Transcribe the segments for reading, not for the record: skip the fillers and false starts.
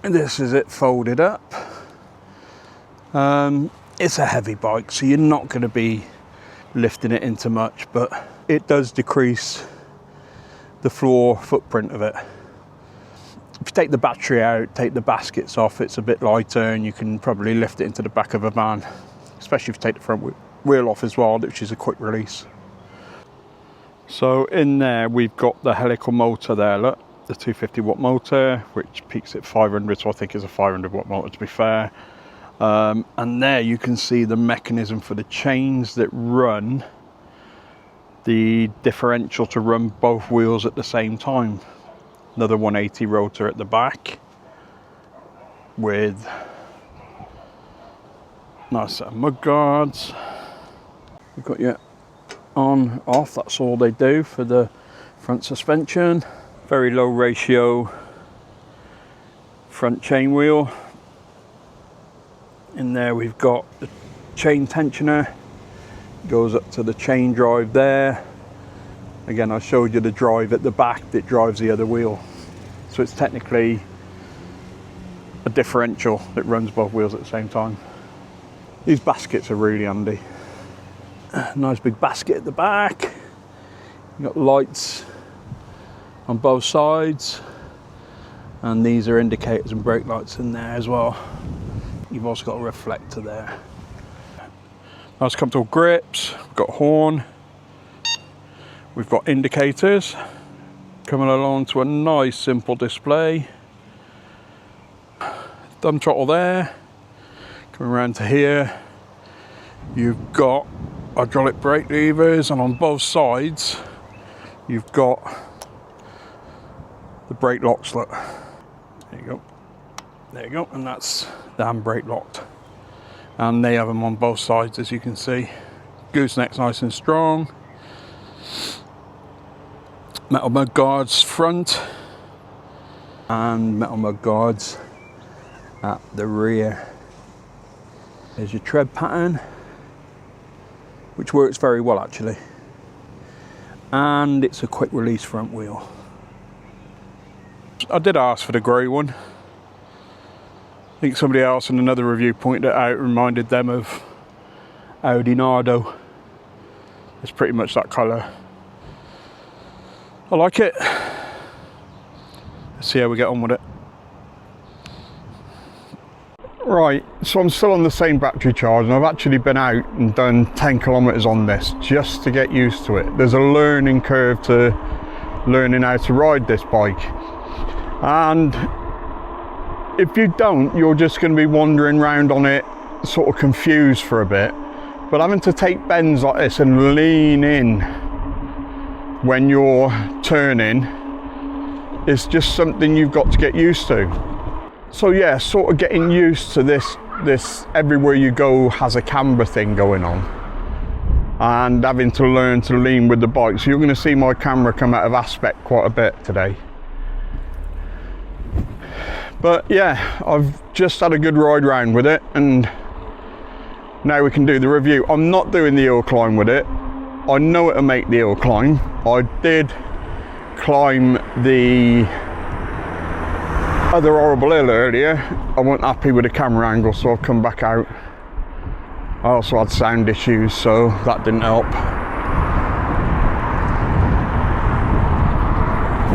And this is it folded up. It's a heavy bike, so you're not going to be lifting it into much, but it does decrease the floor footprint of it. If you take the battery out, take the baskets off, it's a bit lighter and you can probably lift it into the back of a van, especially if you take the front wheel off as well, which is a quick release. So in there we've got the helical motor there, look, the 250 watt motor, which peaks at 500, so I think it's a 500 watt motor to be fair. And there you can see the mechanism for the chains that run the differential to run both wheels at the same time. Another 180 rotor at the back with nice set of mud guards. You've got your on, off, that's all they do for the front suspension. Very low ratio front chain wheel. In there we've got the chain tensioner, goes up to the chain drive there. Again, I showed you the drive at the back that drives the other wheel. So it's technically a differential that runs both wheels at the same time. These baskets are really handy. Nice big basket at the back. You've got lights on both sides. And these are indicators and brake lights in there as well. You've also got a reflector there. Nice comfortable grips, we've got a horn. We've got indicators coming along to a nice simple display. Dumb throttle there. Coming around to here, you've got hydraulic brake levers, and on both sides you've got the brake locks. Look, there you go. There you go, and that's the handbrake locked. And they have them on both sides, as you can see. Gooseneck's nice and strong. Metal mud guards front and metal mud guards at the rear. There's your tread pattern, which works very well actually. And it's a quick release front wheel. I did ask for the grey one. I think somebody else in another review pointed it out, reminded them of Audi Nardo. It's pretty much that colour. I like it. Let's see how we get on with it. Right, so I'm still on the same battery charge, and I've actually been out and done 10 kilometers on this just to get used to it. There's a learning curve to learning how to ride this bike. And if you don't, you're just going to be wandering around on it, sort of confused for a bit. But having to take bends like this and lean in when you're turning is just something you've got to get used to. So yeah, sort of getting used to this everywhere you go has a camber thing going on, and having to learn to lean with the bike. So you're going to see my camera come out of aspect quite a bit today. But yeah, I've just had a good ride round with it, and now we can do the review. I'm not doing the hill climb with it. I know it'll make the hill climb. I did climb the other horrible hill earlier. I wasn't happy with the camera angle, so I've come back out. I also had sound issues, so that didn't help.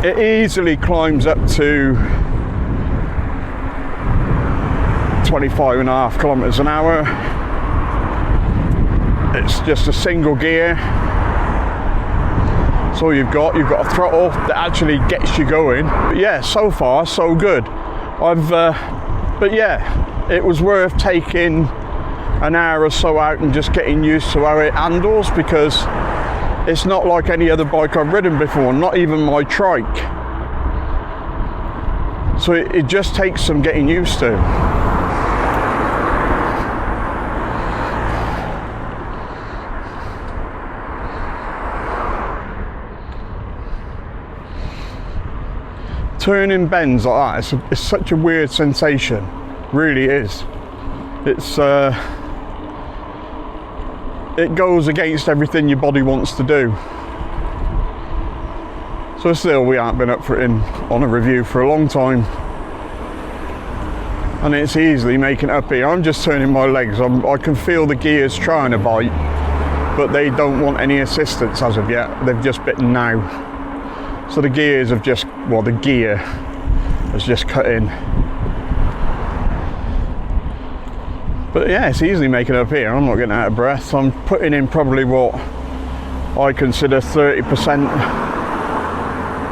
It easily climbs up to 25.5 kilometers an hour. It's just a single gear. That's all you've got. You've got a throttle that actually gets you going. But yeah, so far so good. But yeah, it was worth taking an hour or so out and just getting used to how it handles, because it's not like any other bike I've ridden before, not even my trike. So it just takes some getting used to. Turning bends like that, it's such a weird sensation, really is. It goes against everything your body wants to do. So still, we haven't been up for it on a review for a long time. and it's easily making it up here. I'm just turning my legs. I can feel the gears trying to bite, but they don't want any assistance as of yet. They've just bitten now. So the gears have just, well, the gear has just cut in. But yeah, it's easily making it up here. I'm not getting out of breath. I'm putting in probably what I consider 30%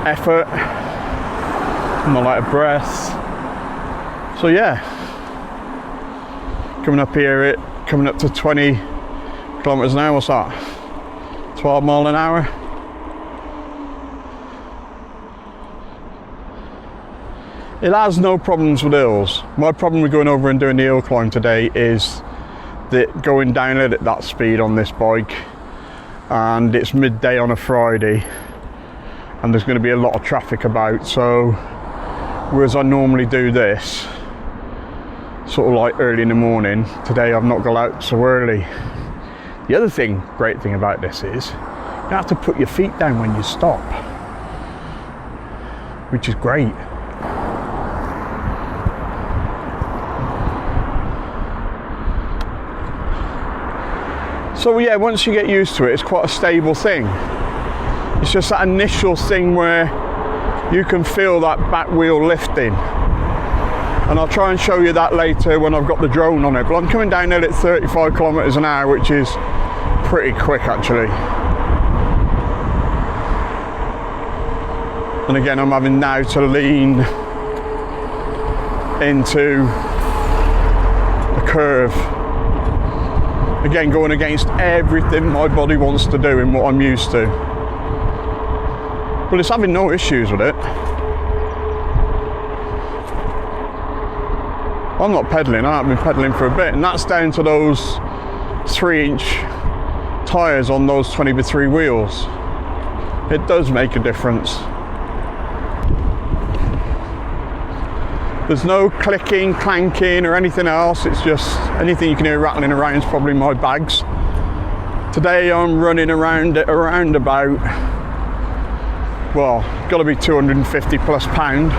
effort. I'm not out of breath. So yeah, coming up here, coming up to 20 kilometers an hour. What's that? 12 mile an hour. It has no problems with hills. My problem with going over and doing the hill climb today is that going down at that speed on this bike, and it's midday on a Friday, and there's going to be a lot of traffic about. So whereas I normally do this sort of like early in the morning, today I've not got out so early. The other great thing about this is you don't have to put your feet down when you stop, which is great. So yeah, once you get used to it, it's quite a stable thing. It's just that initial thing where you can feel that back wheel lifting. And I'll try and show you that later when I've got the drone on it. But I'm coming down there at 35 kilometers an hour, which is pretty quick actually. And again, I'm having now to lean into a curve. Again, going against everything my body wants to do and what I'm used to. But it's having no issues with it. I'm not pedaling, I haven't been pedaling for a bit, and that's down to those 3-inch tyres on those 20x3 wheels. It does make a difference. There's no clicking, clanking or anything else. It's just anything you can hear rattling around is probably my bags. Today I'm running around at around about, well, got to be 250 plus pound,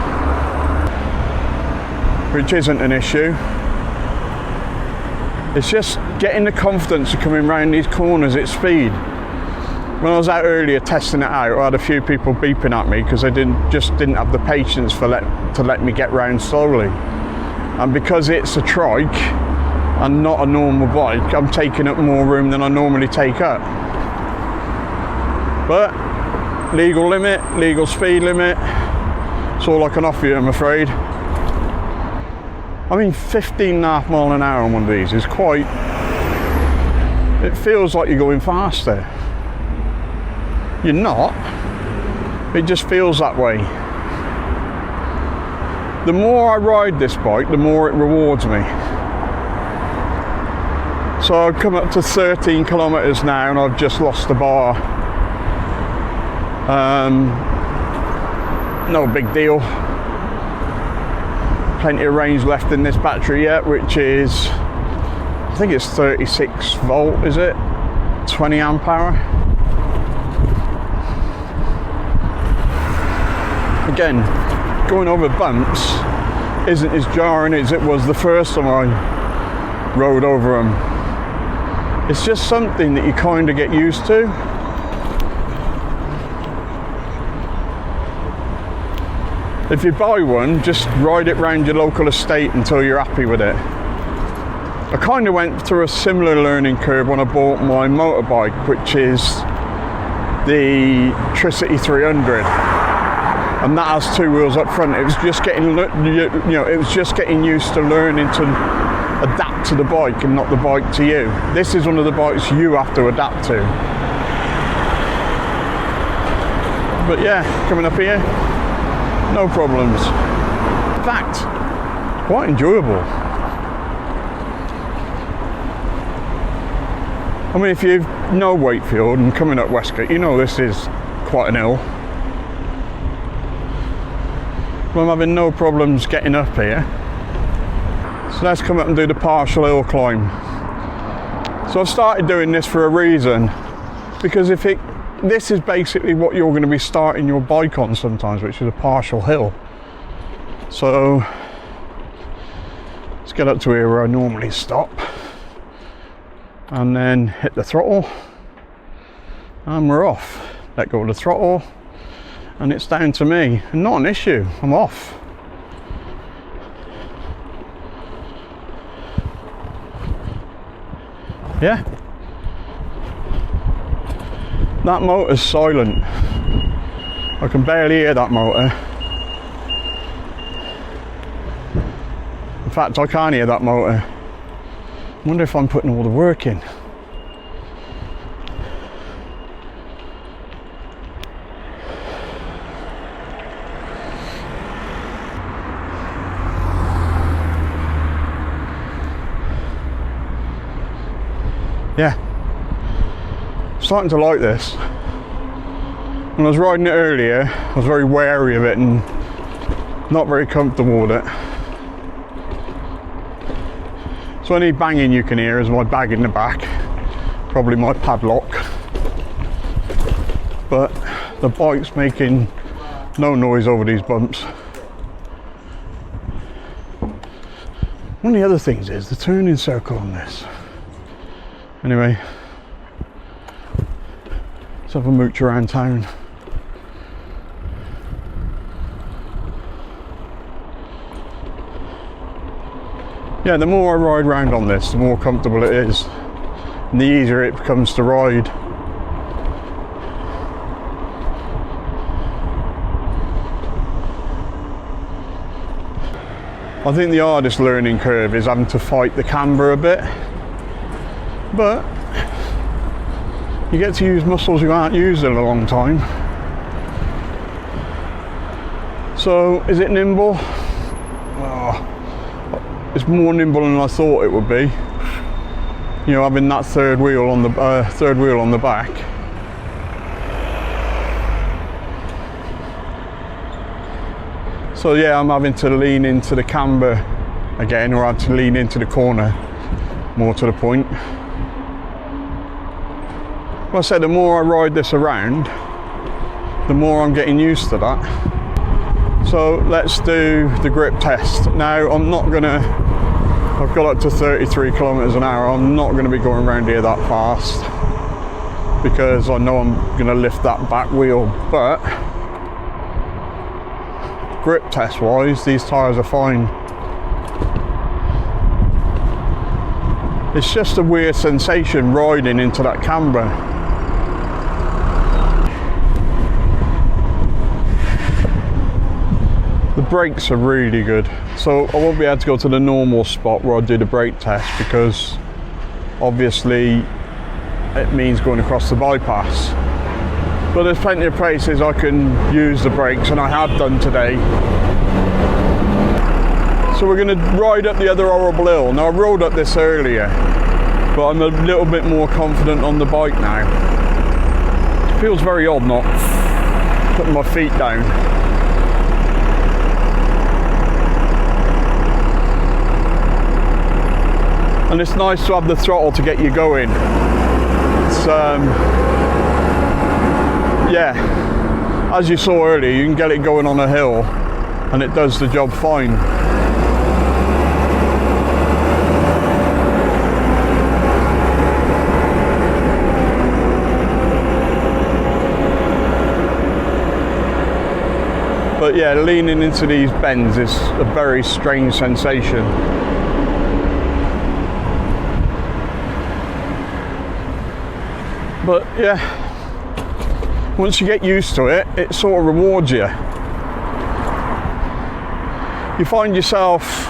which isn't an issue. It's just getting the confidence of coming around these corners at speed. When I was out earlier testing it out, I had a few people beeping at me because they just didn't have the patience to let me get round slowly. And because it's a trike and not a normal bike, I'm taking up more room than I normally take up. But legal limit, legal speed limit, it's all I can offer you, I'm afraid. I mean, 15.5 miles an hour on one of these is quite, it feels like you're going faster. You're not, it just feels that way. The more I ride this bike, the more it rewards me. So I've come up to 13 kilometers now and I've just lost the bar. No big deal. Plenty of range left in this battery yet, which is, I think it's 36 volt, is it? 20 amp hour. Again, going over bumps isn't as jarring as it was the first time I rode over them. It's just something that you kind of get used to. If you buy one, just ride it round your local estate until you're happy with it. I kind of went through a similar learning curve when I bought my motorbike, which is the Tricity 300. And that has 2 wheels up front. It was just getting, it was just getting used to learning to adapt to the bike and not the bike to you. This is one of the bikes you have to adapt to. But yeah, coming up here, no problems. In fact, quite enjoyable. I mean, if you know Wakefield and coming up Westgate, you know this is quite an hill. I'm having no problems getting up here. So let's come up and do the partial hill climb. So I've started doing this for a reason, because this is basically what you're going to be starting your bike on sometimes, which is a partial hill. So Let's get up to here where I normally stop, and then hit the throttle, and we're off. Let go of the throttle, and it's down to me, and not an issue, I'm off. Yeah, that motor's silent. I can barely hear that motor. In fact, I can't hear that motor. I wonder if I'm putting all the work in. Yeah, starting to like this. When I was riding it earlier, I was very wary of it and not very comfortable with it. So any banging you can hear is my bag in the back, probably my padlock. But the bike's making no noise over these bumps. One of the other things is the turning circle on this. Anyway, let's have a mooch around town. Yeah, the more I ride around on this, the more comfortable it is, and the easier it becomes to ride. I think the hardest learning curve is having to fight the camber a bit. But you get to use muscles you haven't used in a long time. So is it nimble? Oh, it's more nimble than I thought it would be. You know, having that third wheel on the back. So yeah, I'm having to lean into the camber again, or I have to lean into the corner, more to the point. Well, I said, the more I ride this around, the more I'm getting used to that. So let's do the grip test. Now, I've got up to 33 kilometers an hour. I'm not going to be going around here that fast because I know I'm going to lift that back wheel. But grip test wise, these tyres are fine. It's just a weird sensation riding into that camber. The brakes are really good, so I won't be able to go to the normal spot where I do the brake test because obviously it means going across the bypass. But there's plenty of places I can use the brakes, and I have done today. So we're going to ride up the other horrible hill. Now, I rode up this earlier, but I'm a little bit more confident on the bike now. It feels very odd not putting my feet down. And it's nice to have the throttle to get you going. It's, yeah, as you saw earlier, you can get it going on a hill and it does the job fine. But yeah, leaning into these bends is a very strange sensation. But yeah, once you get used to it, it sort of rewards you. You find yourself,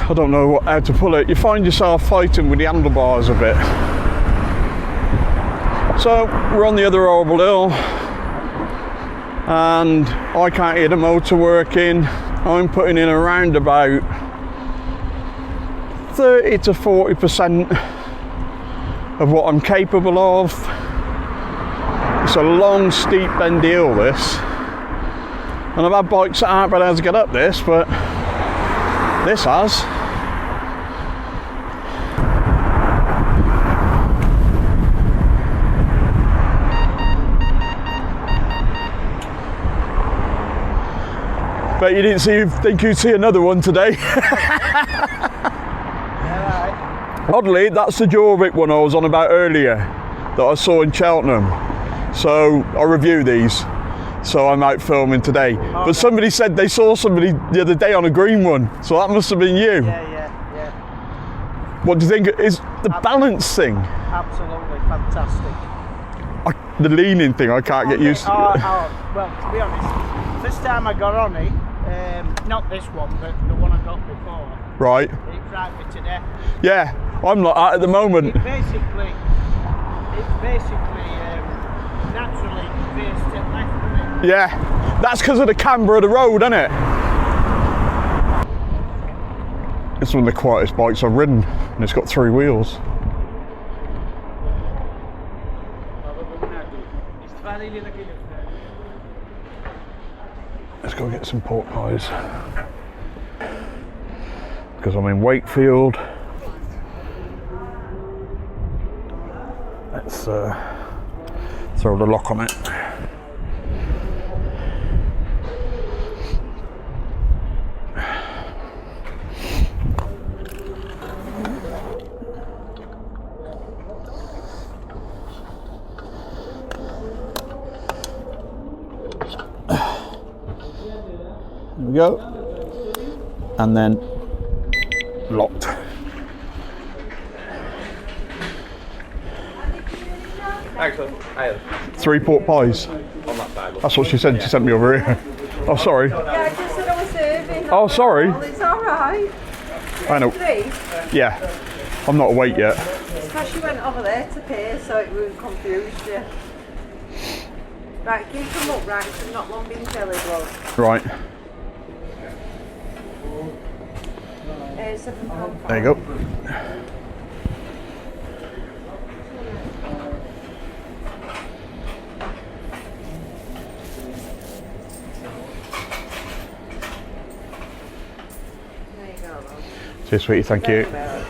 I don't know how to pull it, you find yourself fighting with the handlebars a bit. So we're on the other horrible hill, and I can't hear the motor working. I'm putting in around about 30 to 40% of what I'm capable of. It's a long, steep, bendy hill, this. And I've had bikes that aren't been able to get up this, but this has. Bet you didn't think you'd see another one today. Yeah, Oddly, that's the Jorvik one I was on about earlier that I saw in Cheltenham. So I review these. So I'm out filming today. Okay. But somebody said they saw somebody the other day on a green one. So that must have been you. yeah. What do you think is the balance thing? Absolutely fantastic. The leaning thing, I can't get used to. Well, to be honest, first time I got on it, not this one, but the one I got before, Right. it frightened me to death. Yeah, I'm like that at the moment. It basically naturally veers to the left of it. Yeah, that's because of the camber of the road, isn't it? It's one of the quietest bikes I've ridden, and it's got 3 wheels. Let's go get some pork pies. Because I'm in Wakefield. Let's throw the lock on it. There we go. And then locked. Actually, I had 3 pork pies. on that side. That's what she said. She sent me over here. Oh, sorry. Yeah, I just said I was serving. Oh, sorry. Well, it's all right. I know. 3. Yeah. I'm not awake yet. It's because you went over there to pay, so it wouldn't confuse you. Right, keep them upright, because I've not long been telly blood. Right. £7. There you go. There you go, love. Cheers, sweetie. Thank you. Very much.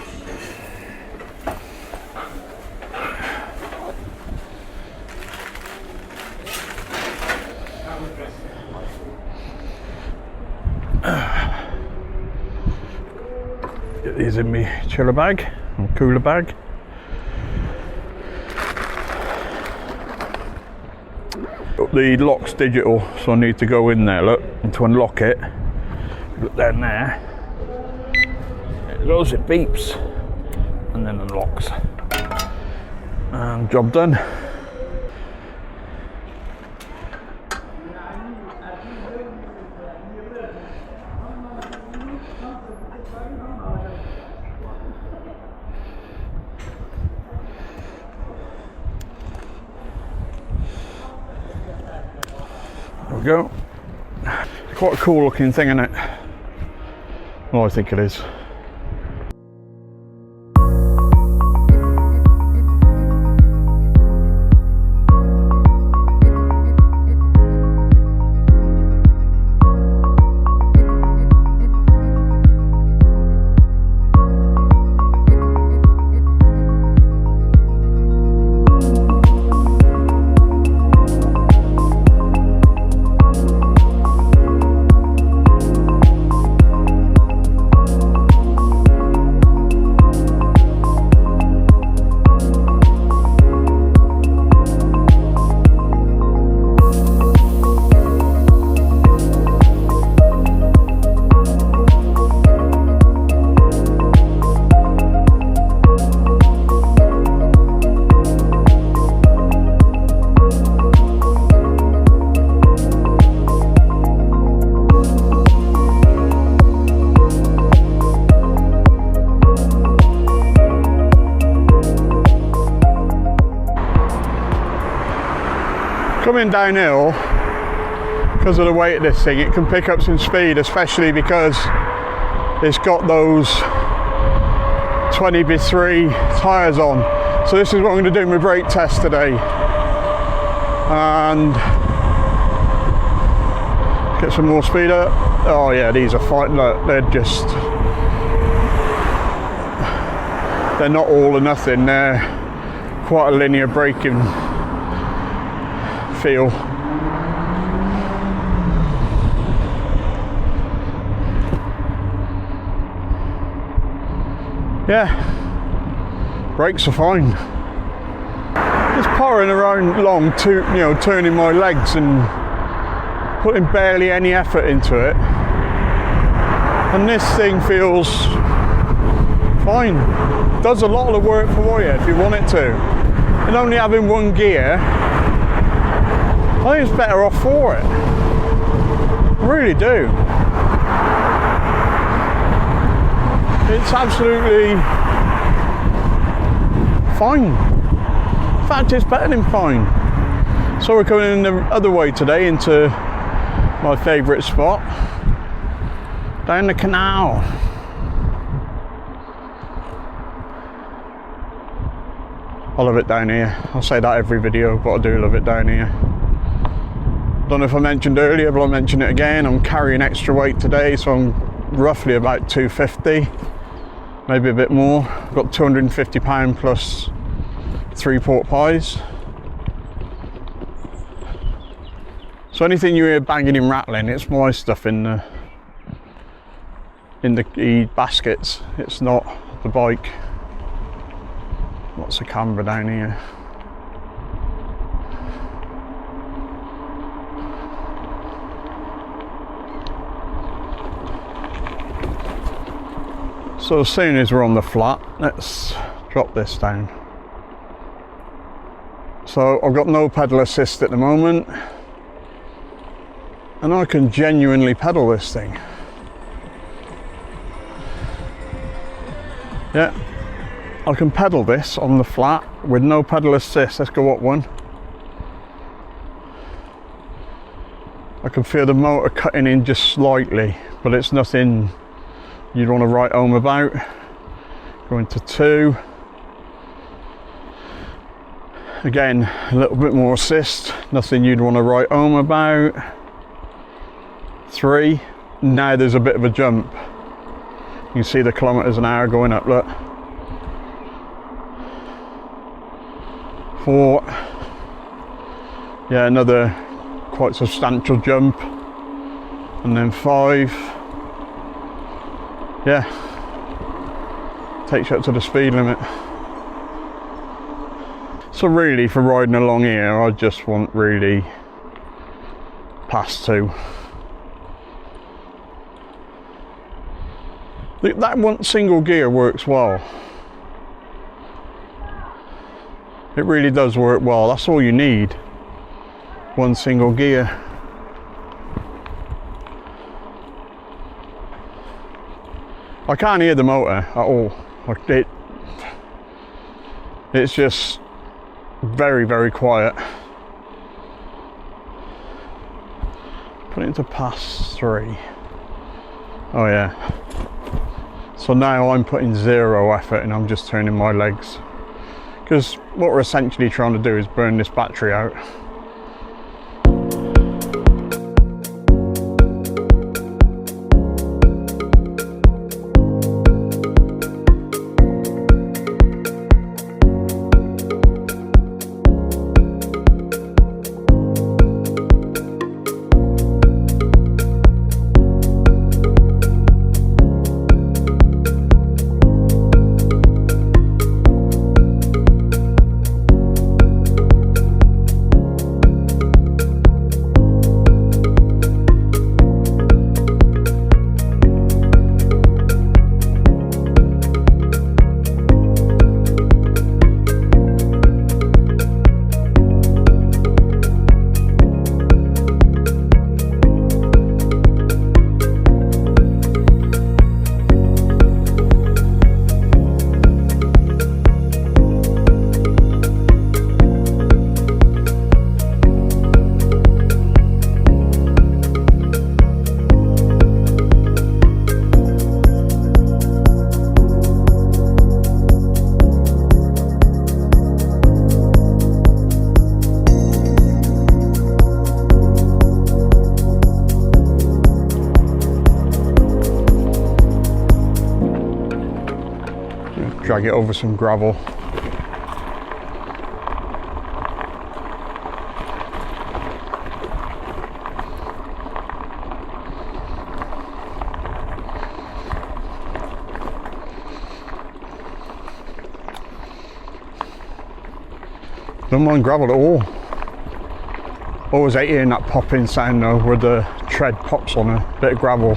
Get these in my chiller bag or cooler bag. The lock's digital, so I need to go in there, look, and to unlock it. Look down there. It goes, it beeps, and then unlocks. And job done. There we go. Quite a cool looking thing, isn't it? Well, I think it is. Coming downhill, because of the weight of this thing, it can pick up some speed, especially because it's got those 20x3 tyres on. So this is what I'm going to do my brake test today. And get some more speed up. Oh yeah, these are fine. Look, they're not all or nothing. They're quite a linear braking feel. Yeah, brakes are fine. Just powering around along, turning my legs and putting barely any effort into it. And this thing feels fine. Does a lot of the work for you if you want it to. And only having one gear, I think it's better off for it. I really do. It's absolutely fine. In fact, it's better than fine. So we're going the other way today into my favourite spot, down the canal. I love it down here. I'll say that every video, but I do love it down here. Don't know if I mentioned earlier, but I'll mention it again. I'm carrying extra weight today, so I'm roughly about 250, maybe a bit more. I've got 250 pound plus 3 pork pies. So anything you hear banging and rattling, it's my stuff in the baskets. It's not the bike. Lots of camber down here. So as soon as we're on the flat, let's drop this down. So I've got no pedal assist at the moment, and I can genuinely pedal this thing. Yeah, I can pedal this on the flat with no pedal assist. Let's go up one. I can feel the motor cutting in just slightly, but it's nothing you'd want to write home about. Going to 2. Again, a little bit more assist, nothing you'd want to write home about. 3. Now there's a bit of a jump. You can see the kilometers an hour going up, look. 4. Yeah, another quite substantial jump. And then 5. Yeah, takes you up to the speed limit. So really, for riding along here, I just want really past 2. That one single gear works well. It really does work well. That's all you need. One single gear. I can't hear the motor at all. Like it's just very, very quiet. Put it into pass 3. Oh yeah. So now I'm putting 0 effort and I'm just turning my legs. Because what we're essentially trying to do is burn this battery out. Drag it over some gravel. Don't mind gravel at all. Always hate hearing that popping sound though, where the tread pops on a bit of gravel.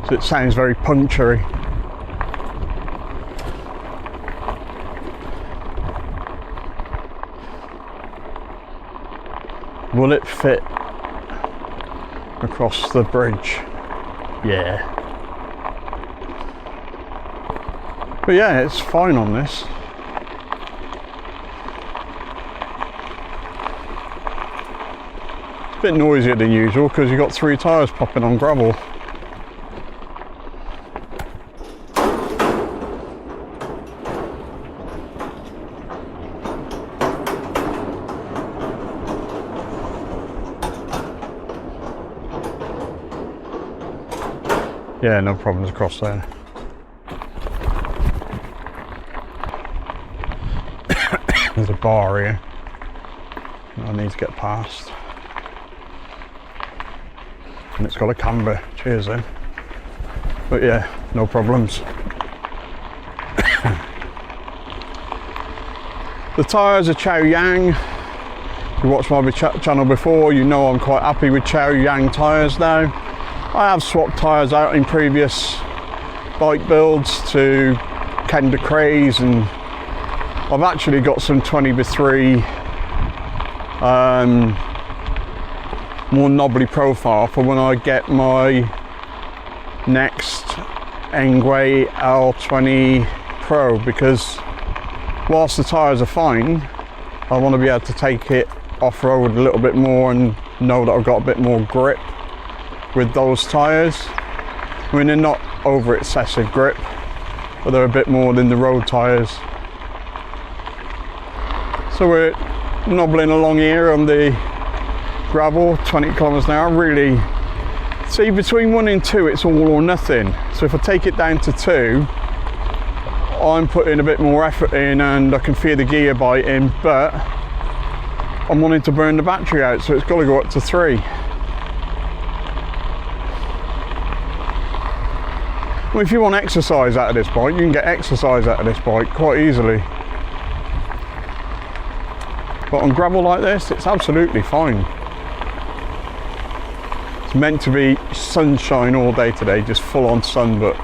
So it sounds very punctury. Will it fit across the bridge? Yeah. But yeah, it's fine on this. It's a bit noisier than usual because you've got 3 tyres popping on gravel. Yeah, no problems across there. There's a bar here I need to get past. And it's got a camber, cheers then. But yeah, no problems. The tyres are Chow Yang. If you watched my channel before, you know I'm quite happy with Chow Yang tyres now. I have swapped tyres out in previous bike builds to Kenda Crays, and I've actually got some 20x3 more knobbly profile for when I get my next Engwe L20 Pro, because whilst the tyres are fine, I want to be able to take it off-road a little bit more and know that I've got a bit more grip with those tyres. I mean, they're not over excessive grip, but they're a bit more than the road tyres. So we're knobbling along here on the gravel, 20 kilometers an hour. Really, see, between 1 and 2 it's all or nothing. So if I take it down to 2, I'm putting a bit more effort in and I can feel the gear biting, but I'm wanting to burn the battery out, so it's got to go up to 3. Well, if you want exercise out of this bike, you can get exercise out of this bike quite easily. But on gravel like this, it's absolutely fine. It's meant to be sunshine all day today, just full on sun, but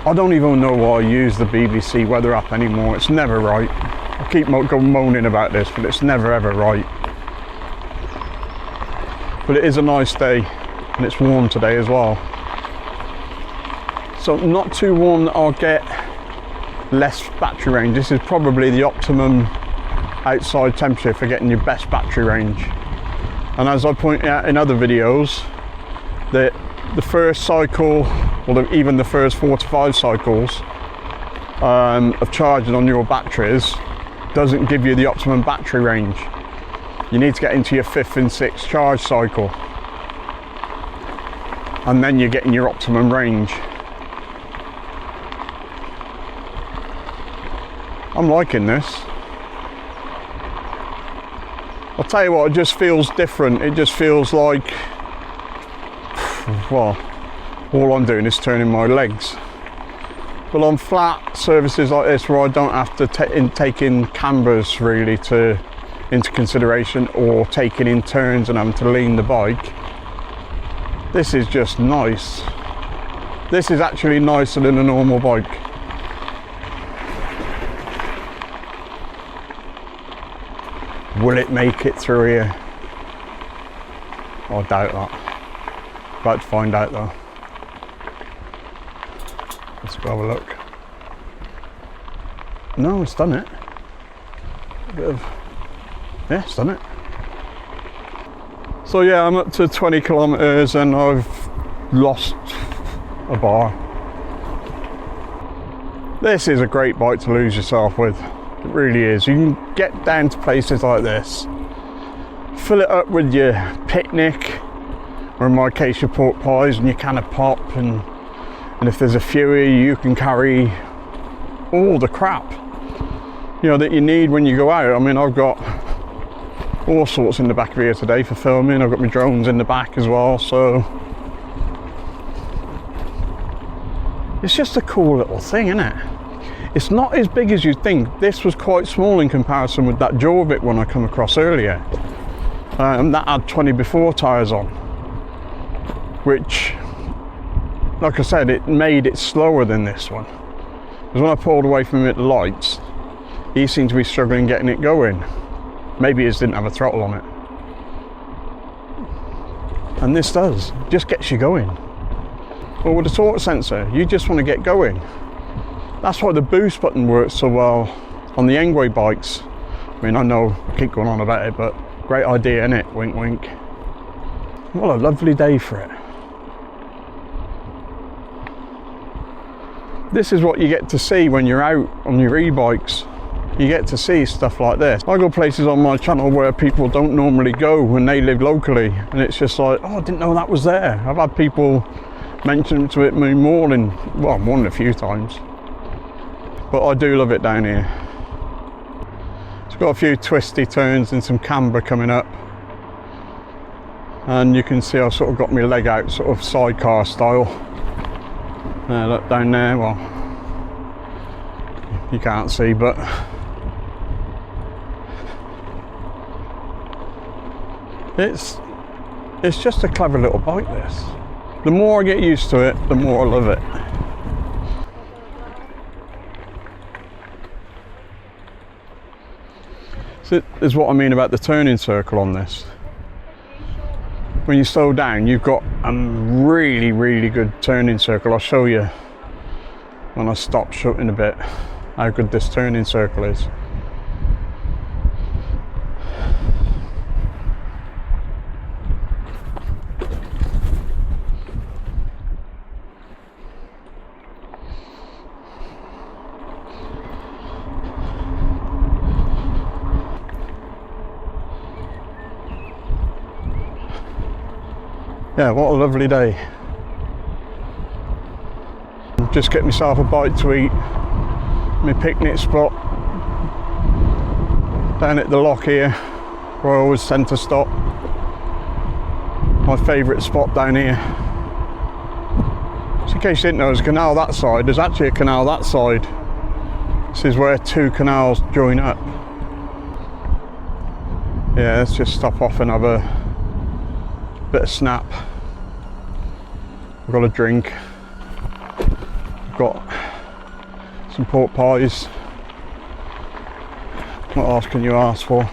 I don't even know why I use the BBC weather app anymore. It's never right. I keep moaning about this, but it's never ever right. But it is a nice day, and it's warm today as well. So not too warm that I'll get less battery range. This is probably the optimum outside temperature for getting your best battery range. And as I pointed out in other videos, that the first cycle, or even the first 4 to 5 cycles of charging on your batteries doesn't give you the optimum battery range. You need to get into your 5th and 6th charge cycle, and then you're getting your optimum range. I'm liking this. I'll tell you what, it just feels different. It just feels like, well, all I'm doing is turning my legs. But on flat surfaces like this, where I don't have to take in cambers really into consideration, or taking in turns and having to lean the bike, this is just nice. This is actually nicer than a normal bike. Will it make it through here? I doubt that. About to find out though. Let's go have a look. No, it's done it. A bit of, yeah, it's done it. So yeah, I'm up to 20 kilometers and I've lost a bar. This is a great bike to lose yourself with. It really is. You can get down to places like this, fill it up with your picnic, or in my case your pork pies and your can of pop, and if there's a few here, you can carry all the crap, you know, that you need when you go out. I mean, I've got all sorts in the back of here today for filming. I've got my drones in the back as well, so it's just a cool little thing, isn't it? It's not as big as you'd think. This was quite small in comparison with that Jorvik one I come across earlier. That had 20 before tyres on, which, like I said, it made it slower than this one. Because when I pulled away from him at the lights, he seemed to be struggling getting it going. Maybe he just didn't have a throttle on it. And this does, just gets you going. But with the torque sensor, you just want to get going. That's why the boost button works so well on the Engway bikes. I mean, I know I keep going on about it, but great idea, innit? Wink, wink. What a lovely day for it. This is what you get to see when you're out on your e-bikes. You get to see stuff like this. I go places on my channel where people don't normally go when they live locally, and it's just like, oh, I didn't know that was there. I've had people mention to it me more than a few times. But I do love it down here. It's got a few twisty turns and some camber coming up. And you can see I've sort of got my leg out sort of sidecar style. There, look down there, well, you can't see, but it's just a clever little bike, this. The more I get used to it, the more I love it. So this is what I mean about the turning circle on this. When you slow down, you've got a really, really good turning circle. I'll show you when I stop shooting a bit how good this turning circle is. Yeah, what a lovely day. Just get myself a bite to eat. My picnic spot down at the lock here, where I always tend to stop. My favourite spot down here. So in case you didn't know, there's a canal that side. There's actually a canal that side. This is where two canals join up. Yeah, let's just stop off and have a bit of snap. I've got a drink. I've got some pork pies. What else can you ask for?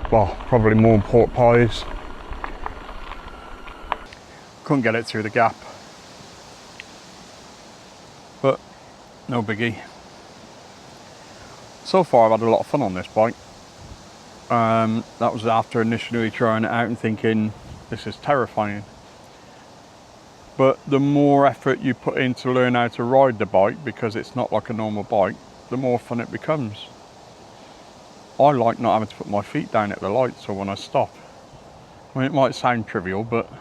Well, probably more pork pies. Couldn't get it through the gap, but no biggie. So far I've had a lot of fun on this bike. That was after initially trying it out and thinking this is terrifying. But the more effort you put in to learn how to ride the bike, because it's not like a normal bike, the more fun it becomes. I like not having to put my feet down at the lights or when I stop. I mean, it might sound trivial, but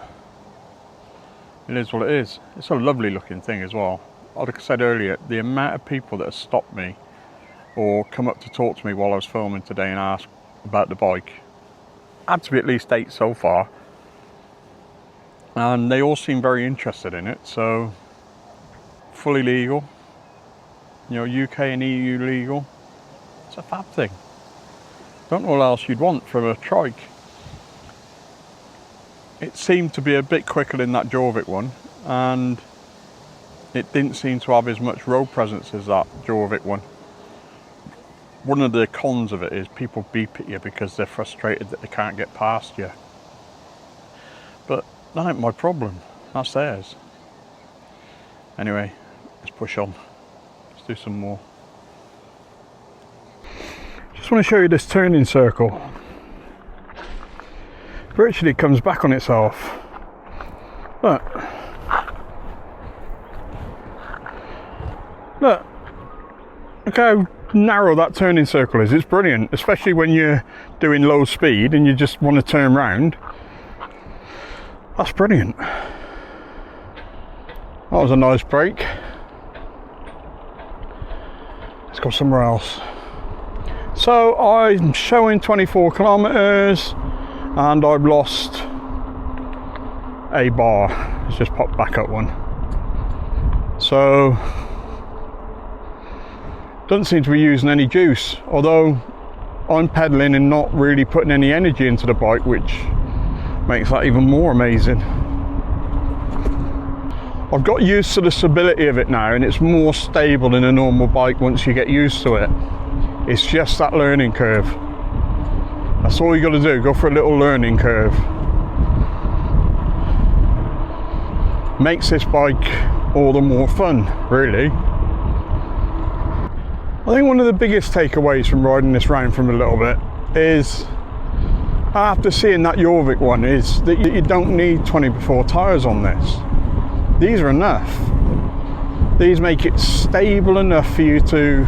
it is what it is. It's a lovely looking thing as well. Like I said earlier, the amount of people that have stopped me or come up to talk to me while I was filming today and ask about the bike, had to be at least 8 so far, and they all seem very interested in it. So fully legal, you know, UK and EU legal. It's a fab thing. Don't know what else you'd want from a trike. It seemed to be a bit quicker than that Jorvik one, and it didn't seem to have as much road presence as that Jorvik one. One of the cons of it is people beep at you because they're frustrated that they can't get past you. But that ain't my problem, that's theirs. Anyway, let's push on. Let's do some more. Just want to show you this turning circle. Virtually comes back on itself. Look. Look. Look how narrow that turning circle is. It's brilliant, especially when you're doing low speed and you just want to turn round. That's brilliant. That was a nice break. Let's go somewhere else. So I'm showing 24 kilometers and I've lost a bar. Let's just pop back up one. So doesn't seem to be using any juice, although I'm pedaling and not really putting any energy into the bike, which makes that even more amazing. I've got used to the stability of it now, and it's more stable than a normal bike once you get used to it. It's just that learning curve. That's all you got to do, go for a little learning curve. Makes this bike all the more fun, really. I think one of the biggest takeaways from riding this round from a little bit is, after seeing that Jorvik one, is that you don't need 24 tyres on this. These are enough. These make it stable enough for you to,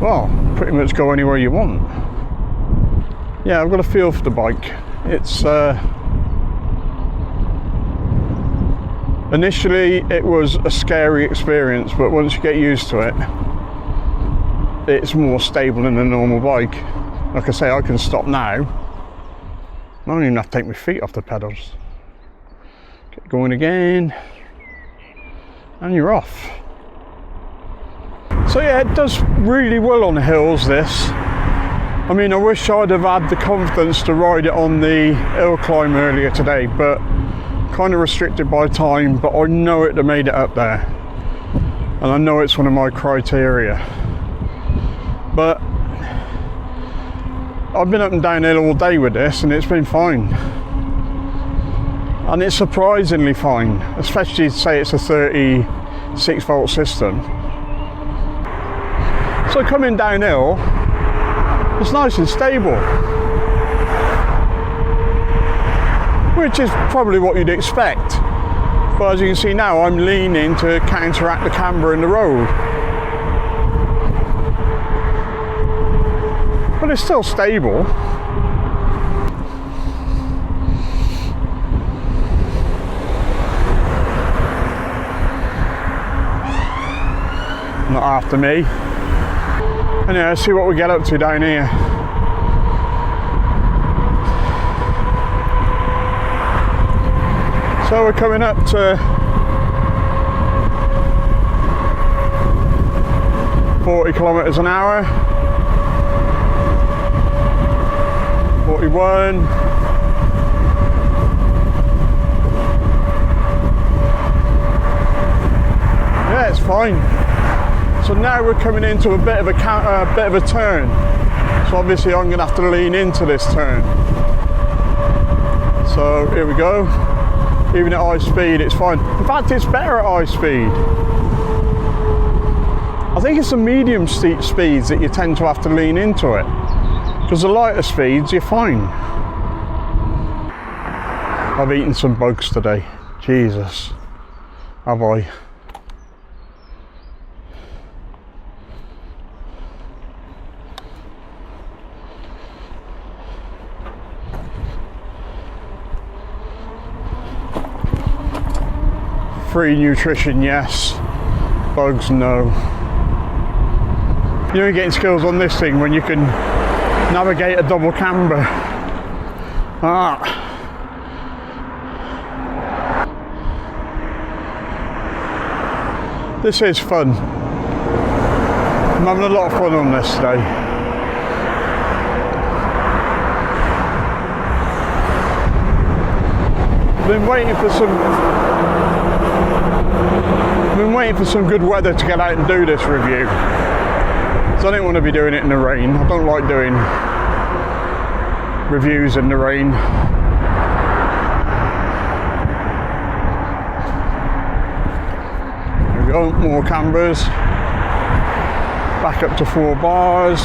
well, pretty much go anywhere you want. Yeah, I've got a feel for the bike. It's initially it was a scary experience, but once you get used to it, it's more stable than a normal bike. Like I say, I can stop now. I don't even have to take my feet off the pedals. Get going again, and you're off. So yeah, it does really well on hills, this. I mean, I wish I'd have had the confidence to ride it on the hill climb earlier today, but kind of restricted by time, but I know it'd have made it up there. And I know it's one of my criteria. But I've been up and down hill all day with this, and it's been fine. And it's surprisingly fine, especially to say it's a 36 volt system. So coming downhill, it's nice and stable, which is probably what you'd expect. But as you can see now, I'm leaning to counteract the camber in the road. But it's still stable. Not after me. Anyway, let's see what we get up to down here. So we're coming up to 40 kilometers an hour. 41. Yeah, it's fine. So now we're coming into a bit of a turn. So obviously I'm going to have to lean into this turn. So here we go. Even at high speed, it's fine. In fact, it's better at high speed. I think it's the medium steep speeds that you tend to have to lean into it. Because the lighter speeds, you're fine. I've eaten some bugs today. Jesus. Have I? Free nutrition, yes. Bugs, no. You're only getting skills on this thing when you can navigate a double camber. This is fun. I'm having a lot of fun on this today. Been waiting for some good weather to get out and do this review. So I didn't want to be doing it in the rain. I don't like doing reviews in the rain. There we go, more cambers. Back up to 4 bars.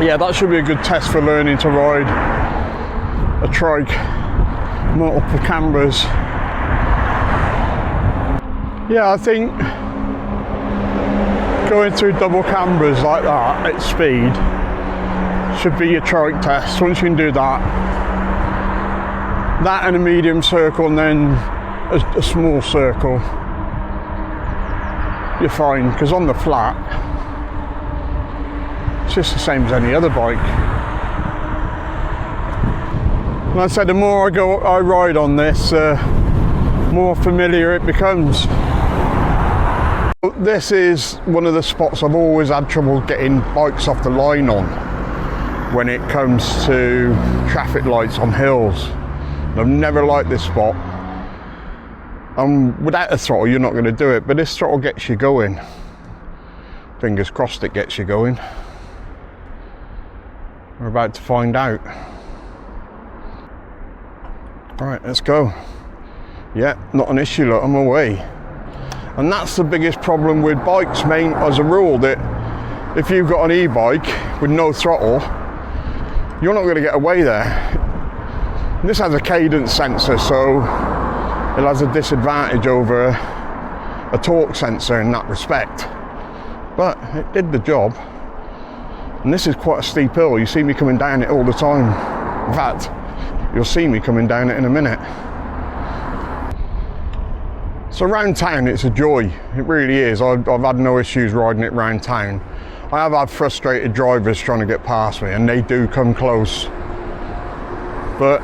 Yeah, that should be a good test for learning to ride a trike, multiple cambers. Yeah, I think going through double cambers like that at speed should be your trike test. Once you can do that and a medium circle and then a small circle, you're fine, because on the flat It's just the same as any other bike. Like I said, the more I ride on this, more familiar it becomes. This is one of the spots I've always had trouble getting bikes off the line on when it comes to traffic lights on hills. I've never liked this spot. Without a throttle you're not going to do it, but this throttle gets you going. Fingers crossed it gets you going. We're about to find out. Right, let's go. Yeah, not an issue, look, I'm away. And that's the biggest problem with bikes, mate, as a rule, that if you've got an e-bike with no throttle, you're not going to get away there. This has a cadence sensor, so it has a disadvantage over a torque sensor in that respect. But it did the job. And this is quite a steep hill. You see me coming down it all the time. In fact, you'll see me coming down it in a minute. So around town it's a joy, it really is. I've had no issues riding it around town. I have had frustrated drivers trying to get past me, and they do come close. But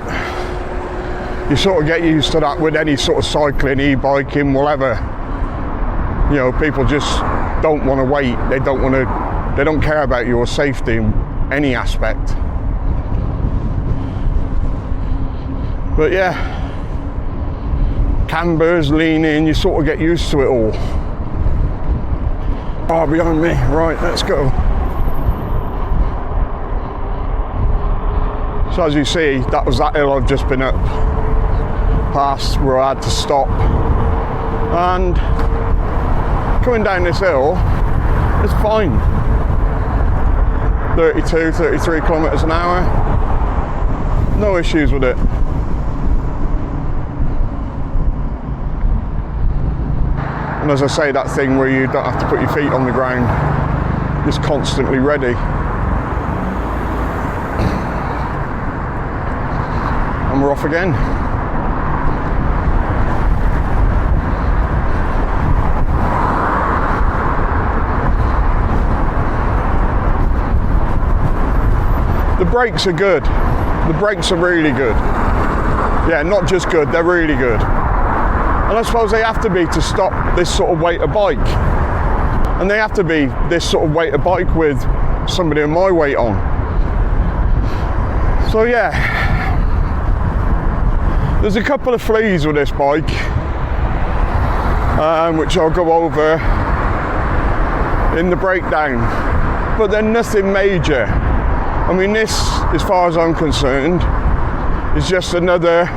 you sort of get used to that with any sort of cycling, e-biking, whatever. You know, people just don't want to wait. They don't care about your safety in any aspect. But yeah, cambers, leaning, you sort of get used to it all. Oh, behind me, right, let's go. So as you see, that was that hill I've just been up past where I had to stop. And coming down this hill, it's fine. 32, 33 kilometers an hour. No issues with it. And as I say, that thing where you don't have to put your feet on the ground, just constantly ready. And we're off again. The brakes are good. The brakes are really good. Yeah, not just good, they're really good. And I suppose they have to be to stop this sort of weight of bike. And they have to be this sort of weight of bike with somebody of my weight on. So yeah, there's a couple of fleas with this bike, which I'll go over in the breakdown. But they're nothing major. I mean, this, as far as I'm concerned, is just another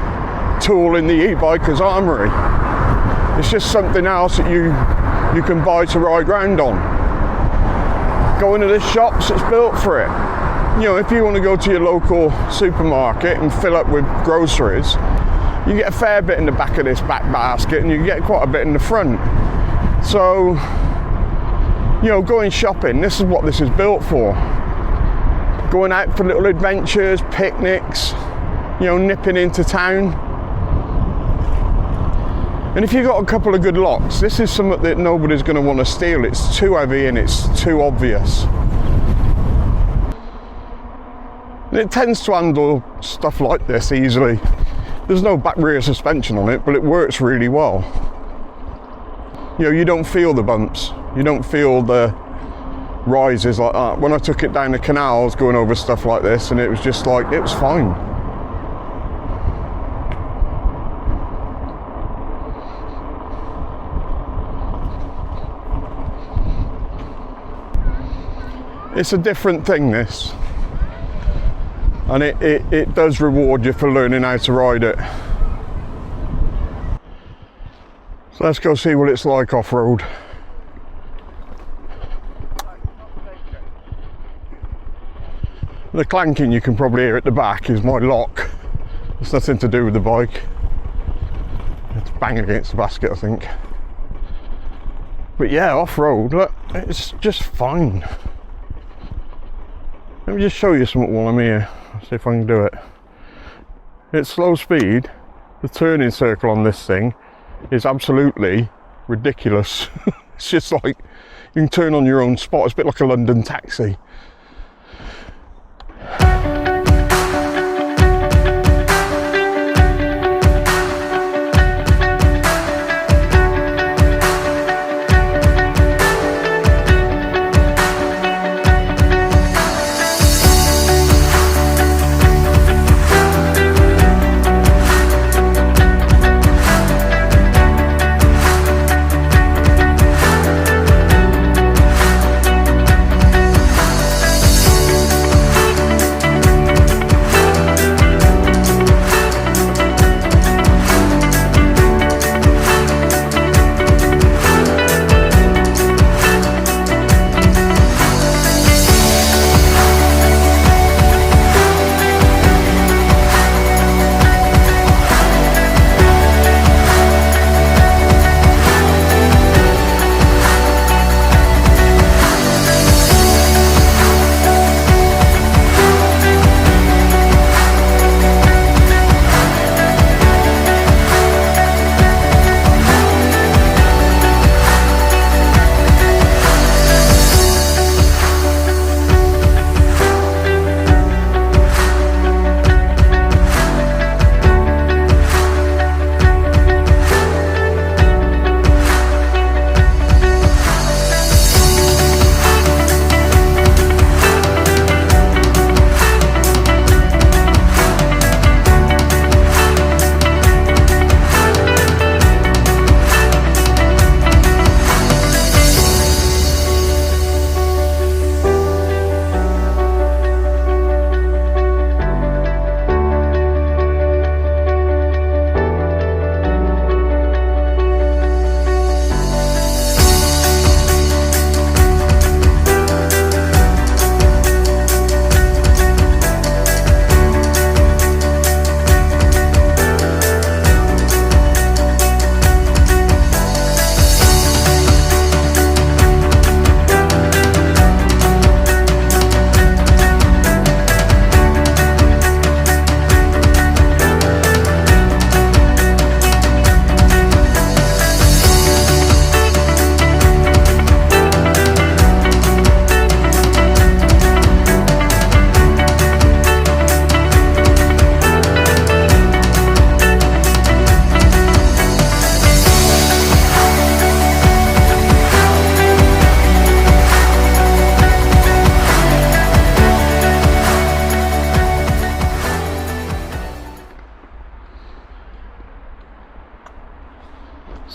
tool in the e-biker's armoury. It's just something else that you can buy to ride round on. Go into the shops, it's built for it. You know, if you want to go to your local supermarket and fill up with groceries, you get a fair bit in the back of this back basket and you get quite a bit in the front. So, you know, going shopping, this is what this is built for. Going out for little adventures, picnics, you know, nipping into town. And if you've got a couple of good locks, this is something that nobody's going to want to steal. It's too heavy and it's too obvious. And it tends to handle stuff like this easily. There's no back rear suspension on it, but it works really well. You know, you don't feel the bumps. You don't feel the rises like that. When I took it down the canals going over stuff like this, and it was just like, it was fine. It's a different thing, this, and it does reward you for learning how to ride it. So let's go see what it's like off-road. The clanking you can probably hear at the back is my lock. It's nothing to do with the bike. It's banging against the basket, I think. But yeah, off-road, look, it's just fine. Let me just show you something while I'm here. See if I can do it. At slow speed, the turning circle on this thing is absolutely ridiculous. It's just like you can turn on your own spot. It's a bit like a London taxi.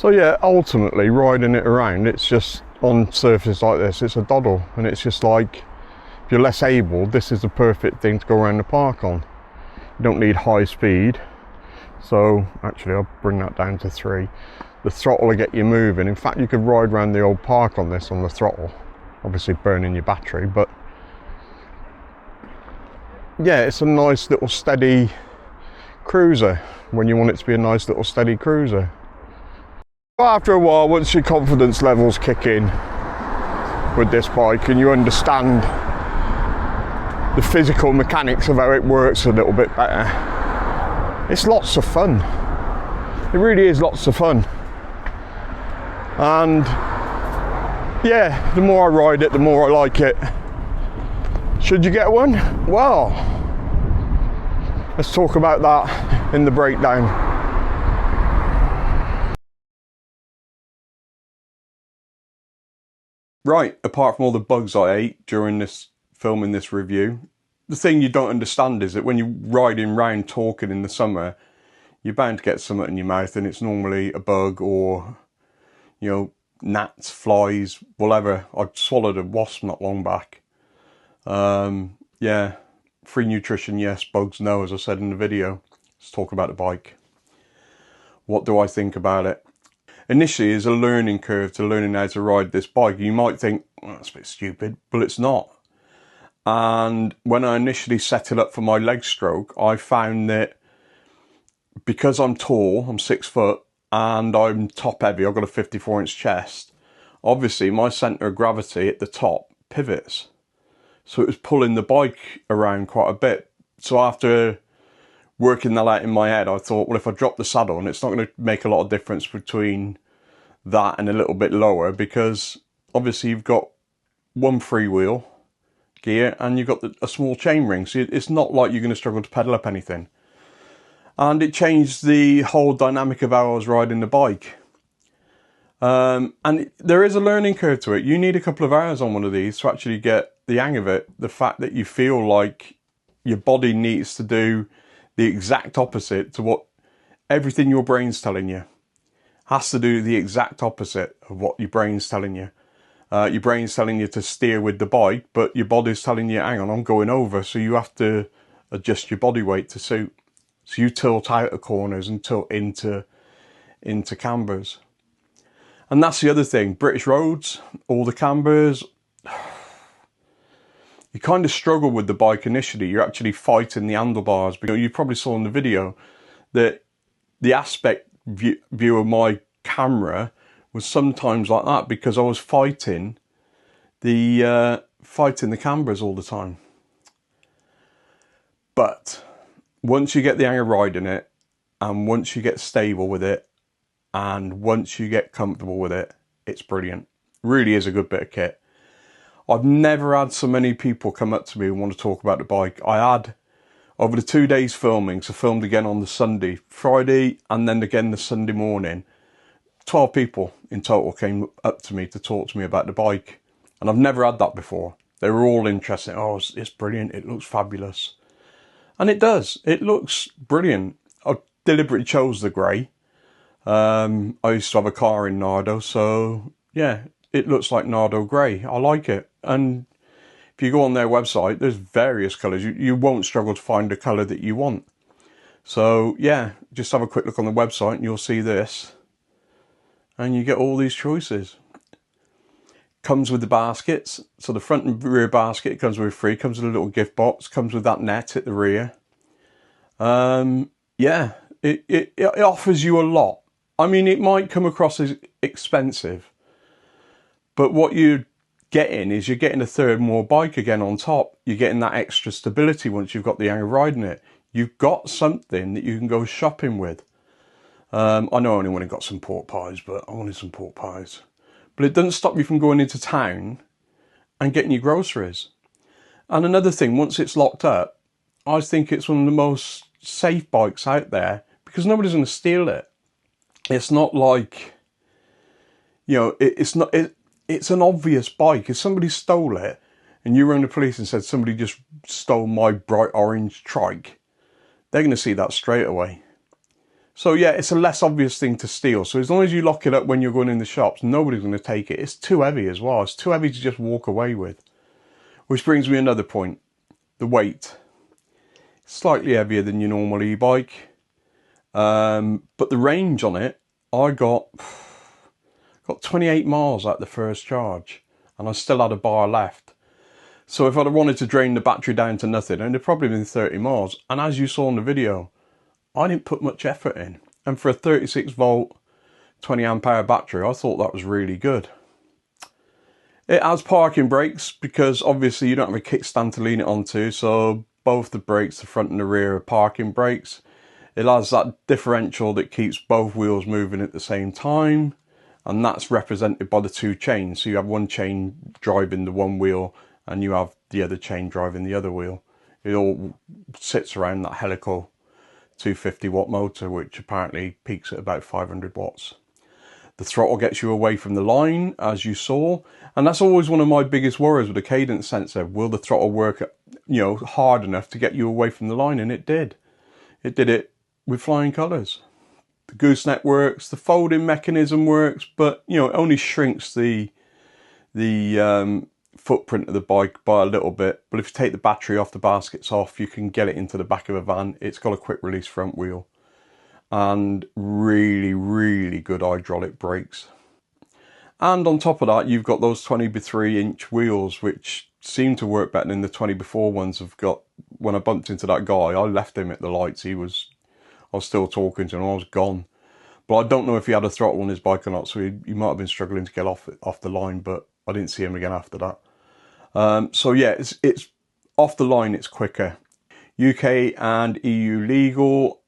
So yeah, ultimately riding it around, it's just on surfaces like this, it's a doddle, and it's just like, if you're less able, this is the perfect thing to go around the park on. You don't need high speed. So actually I'll bring that down to 3. The throttle will get you moving. In fact, you could ride around the old park on this on the throttle, obviously burning your battery, but yeah, it's a nice little steady cruiser when you want it to be a nice little steady cruiser. After a while, once your confidence levels kick in with this bike and you understand the physical mechanics of how it works a little bit better, it's lots of fun. It really is lots of fun. And yeah, the more I ride it, the more I like it. Should you get one? Well, let's talk about that in the breakdown. Right, apart from all the bugs I ate during this filming this review, the thing you don't understand is that when you're riding round talking in the summer, you're bound to get something in your mouth, and it's normally a bug or, you know, gnats, flies, whatever. I swallowed a wasp not long back. Yeah, free nutrition, yes, bugs, no, as I said in the video. Let's talk about the bike. What do I think about it? Initially, there's a learning curve to learning how to ride this bike. You might think, well, that's a bit stupid, but it's not. And when I initially set it up for my leg stroke, I found that because I'm tall, I'm 6 foot, and I'm top heavy, I've got a 54-inch chest, obviously my centre of gravity at the top pivots. So it was pulling the bike around quite a bit. So after working that out in my head, I thought, well, if I drop the saddle, and it's not going to make a lot of difference between that and a little bit lower, because obviously you've got one freewheel gear and you've got a small chain ring, so it's not like you're going to struggle to pedal up anything. And it changed the whole dynamic of how I was riding the bike. And there is a learning curve to it. You need a couple of hours on one of these to actually get the hang of it. The fact that you feel like your body needs to do the exact opposite to what everything your brain's telling you. Has to do the exact opposite of what your brain's telling you. Your brain's telling you to steer with the bike, but your body's telling you, hang on, I'm going over. So you have to adjust your body weight to suit. So you tilt out of corners and tilt into cambers. And that's the other thing. British roads, all the cambers, you kind of struggle with the bike initially. You're actually fighting the handlebars. Because you probably saw in the video that the aspect view of my camera was sometimes like that, because I was fighting the cambers all the time. But once you get the hang of riding it, and once you get stable with it, and once you get comfortable with it, it's brilliant. Really is a good bit of kit. I've never had so many people come up to me and want to talk about the bike. I had, over the 2 days filming, so filmed again on the Sunday, Friday, and then again the Sunday morning, 12 people in total came up to me to talk to me about the bike. And I've never had that before. They were all interested. Oh, it's brilliant. It looks fabulous. And it does. It looks brilliant. I deliberately chose the grey. I used to have a car in Nardo, so yeah, it looks like Nardo grey. I like it. And if you go on their website, there's various colours. You won't struggle to find the colour that you want. So yeah, just have a quick look on the website and you'll see this. And you get all these choices. Comes with the baskets. So the front and rear basket comes with free. Comes with a little gift box. Comes with that net at the rear. Yeah, it offers you a lot. I mean, it might come across as expensive, but what you're getting is you're getting a third more bike again on top. You're getting that extra stability once you've got the hang of riding it. You've got something that you can go shopping with. I know I only went and got some pork pies, but I wanted some pork pies. But it doesn't stop you from going into town and getting your groceries. And another thing, once it's locked up, I think it's one of the most safe bikes out there, because nobody's going to steal it. It's not like, you know, it's an obvious bike. If somebody stole it and you rang the police and said somebody just stole my bright orange trike, they're going to see that straight away. So yeah, it's a less obvious thing to steal. So as long as you lock it up when you're going in the shops, nobody's going to take it. It's too heavy as well. It's too heavy to just walk away with. Which brings me another point. The weight. Slightly heavier than your normal e-bike. But the range on it, I got 28 miles at the first charge. And I still had a bar left. So if I'd have wanted to drain the battery down to nothing, it'd have probably been 30 miles. And as you saw in the video, I didn't put much effort in. And for a 36 volt, 20 amp hour battery, I thought that was really good. It has parking brakes because obviously you don't have a kickstand to lean it onto. So both the brakes, the front and the rear, are parking brakes. It has that differential that keeps both wheels moving at the same time. And that's represented by the two chains. So you have one chain driving the one wheel and you have the other chain driving the other wheel. It all sits around that helical 250 watt motor, which apparently peaks at about 500 watts. The throttle gets you away from the line, as you saw, and that's always one of my biggest worries with the cadence sensor. Will the throttle work, hard enough to get you away from the line? And it did. It did it with flying colours. The gooseneck works, the folding mechanism works, but it only shrinks the footprint of the bike by a little bit. But if you take the battery off, the baskets off, you can get it into the back of a van. It's got a quick release front wheel and really, really good hydraulic brakes. And on top of that, you've got those 20x3 inch wheels, which seem to work better than the 20x4 ones I've got. When I bumped into that guy, I left him at the lights. I was still talking to him, I was gone. But I don't know if he had a throttle on his bike or not, so he might have been struggling to get off the line, but I didn't see him again after that. So yeah, it's off the line, it's quicker. UK and EU legal,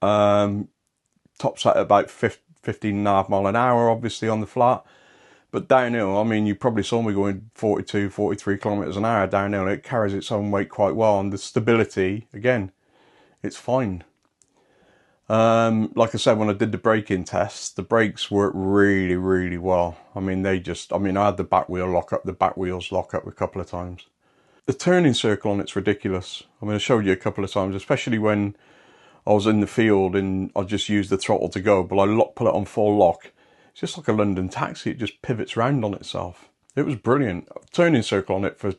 tops at about 15.5 mile an hour, obviously on the flat. But downhill, I mean, you probably saw me going 42, 43 kilometers an hour downhill. It carries its own weight quite well, and the stability, again, it's fine. Like I said, when I did the braking test, the brakes work really, really well. I mean, I had the back wheel lock up, the back wheels lock up a couple of times. The turning circle on it's ridiculous. I mean, I showed you a couple of times, especially when I was in the field and I just used the throttle to go, but I put it on full lock. It's just like a London taxi. It just pivots round on itself. It was brilliant. Turning circle on it for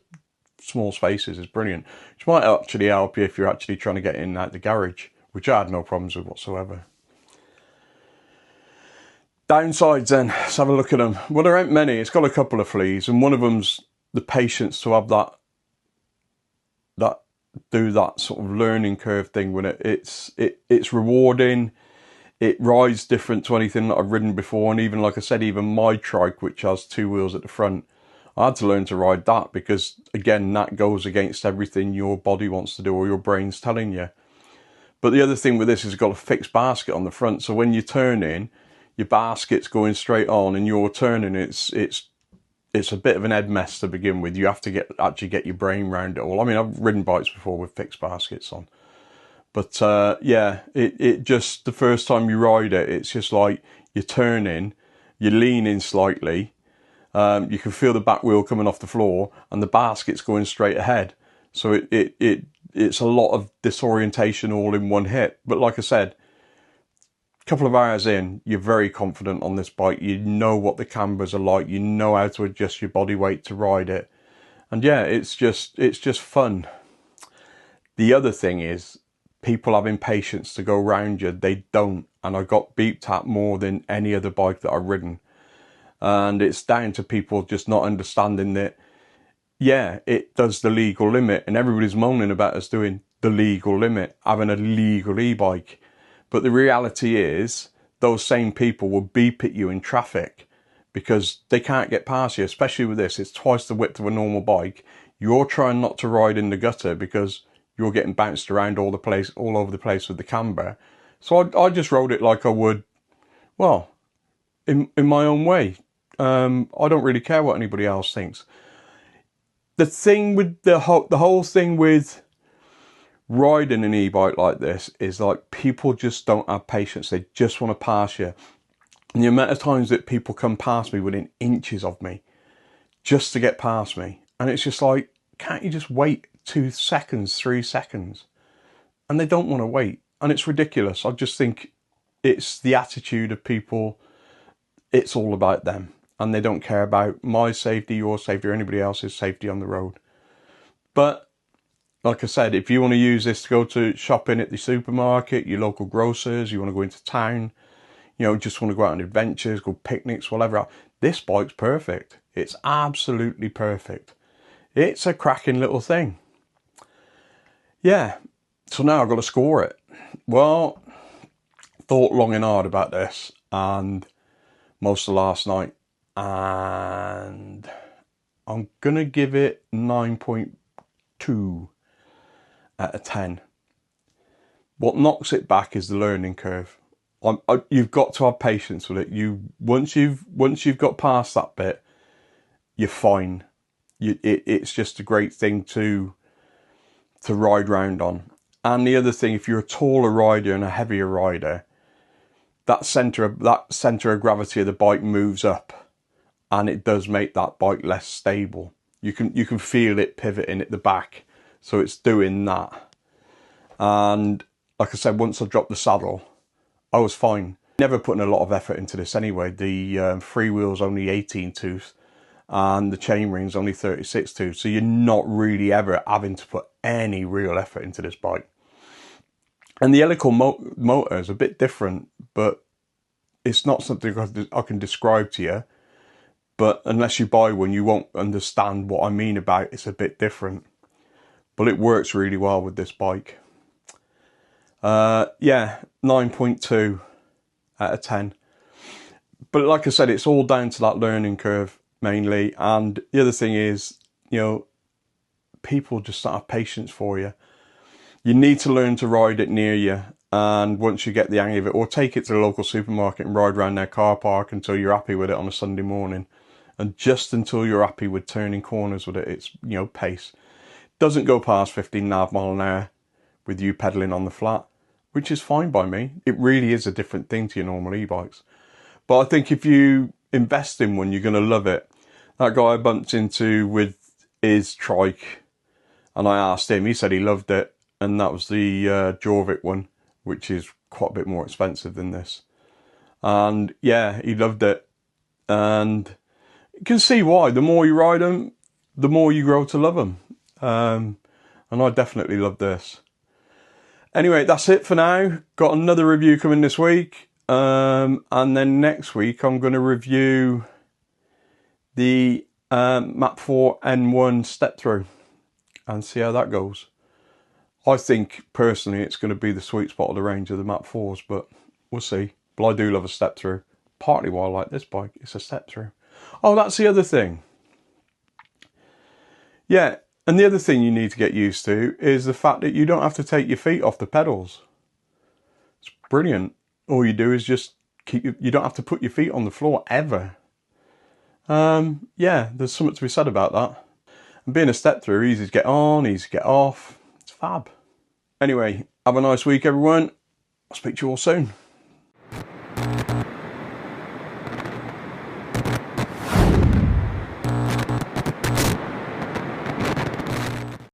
small spaces is brilliant, which might actually help you if you're actually trying to get in and out the garage, which I had no problems with whatsoever. Downsides then, let's have a look at them. Well, there aren't many. It's got a couple of fleas, and one of them's the patience to have that sort of learning curve thing with it. It's rewarding. It rides different to anything that I've ridden before, and even, like I said, even my trike, which has two wheels at the front, I had to learn to ride that because, again, that goes against everything your body wants to do or your brain's telling you. But the other thing with this is it's got a fixed basket on the front, so when you turn in, your basket's going straight on, and you're turning, it's a bit of an head mess to begin with. You have to actually get your brain around it all. I mean, I've ridden bikes before with fixed baskets on, but yeah, it just, the first time you ride it, it's just like you're turning, you're leaning slightly, you can feel the back wheel coming off the floor, and the basket's going straight ahead. So it's a lot of disorientation all in one hit. But like I said, a couple of hours in, you're very confident on this bike. You know what the cambers are like. You know how to adjust your body weight to ride it. And yeah, it's just fun. The other thing is people have impatience to go round you. They don't. And I got beeped at more than any other bike that I've ridden. And it's down to people just not understanding that, yeah, it does the legal limit, and everybody's moaning about us doing the legal limit, having a legal e-bike. But the reality is, those same people will beep at you in traffic because they can't get past you, especially with this. It's twice the width of a normal bike. You're trying not to ride in the gutter because you're getting bounced around all over the place with the camber. So I just rode it like I would, well, in my own way. I don't really care what anybody else thinks. The thing with the whole thing with riding an e-bike like this is like people just don't have patience. They just want to pass you. And the amount of times that people come past me within inches of me just to get past me. And it's just like, can't you just wait 2 seconds, 3 seconds? And they don't want to wait. And it's ridiculous. I just think it's the attitude of people. It's all about them, and they don't care about my safety, your safety, or anybody else's safety on the road. But like I said, if you want to use this to go to shopping at the supermarket, your local grocers, you want to go into town, you know, just want to go out on adventures, go picnics, whatever, this bike's perfect. It's absolutely perfect. It's a cracking little thing. Yeah, so now I've got to score it. Well, thought long and hard about this, and most of last night, and I'm going to give it 9.2 out of 10. What knocks it back is the learning curve. You've got to have patience with it. Once you've got past that bit, you're fine. It's just a great thing to ride round on. And the other thing, if you're a taller rider and a heavier rider, that center of gravity of the bike moves up, and it does make that bike less stable. You can feel it pivoting at the back, so it's doing that. And like I said, once I dropped the saddle, I was fine. Never putting a lot of effort into this anyway. The freewheel's only 18 tooth, and the chainring's only 36 tooth, so you're not really ever having to put any real effort into this bike. And the helical motor is a bit different, but it's not something I can describe to you. But unless you buy one, you won't understand what I mean about it's a bit different. But it works really well with this bike. Yeah, 9.2 out of 10. But like I said, it's all down to that learning curve mainly. And the other thing is, you know, people just don't have patience for you. You need to learn to ride it near you. And once you get the hang of it, or take it to the local supermarket and ride around their car park until you're happy with it on a Sunday morning. And just until you're happy with turning corners with it, it's, you know, pace. Doesn't go past 15.5 miles an hour with you pedaling on the flat, which is fine by me. It really is a different thing to your normal e-bikes. But I think if you invest in one, you're going to love it. That guy I bumped into with his trike, and I asked him, he said he loved it. And that was the Jorvik one, which is quite a bit more expensive than this. And yeah, he loved it. And you can see why. The more you ride them, the more you grow to love them. And I definitely love this. Anyway, that's it for now. Got another review coming this week. And then next week, I'm going to review the Map 4 N1 step through and see how that goes. I think personally it's going to be the sweet spot of the range of the Map 4s, but we'll see. But I do love a step through. Partly why I like this bike, it's a step through. Oh, that's the other thing. Yeah, and the other thing you need to get used to is the fact that you don't have to take your feet off the pedals. It's brilliant. All you do is just you don't have to put your feet on the floor ever. Yeah, there's something to be said about that. And being a step through, easy to get on, easy to get off. It's fab. Anyway, have a nice week, everyone. I'll speak to you all soon.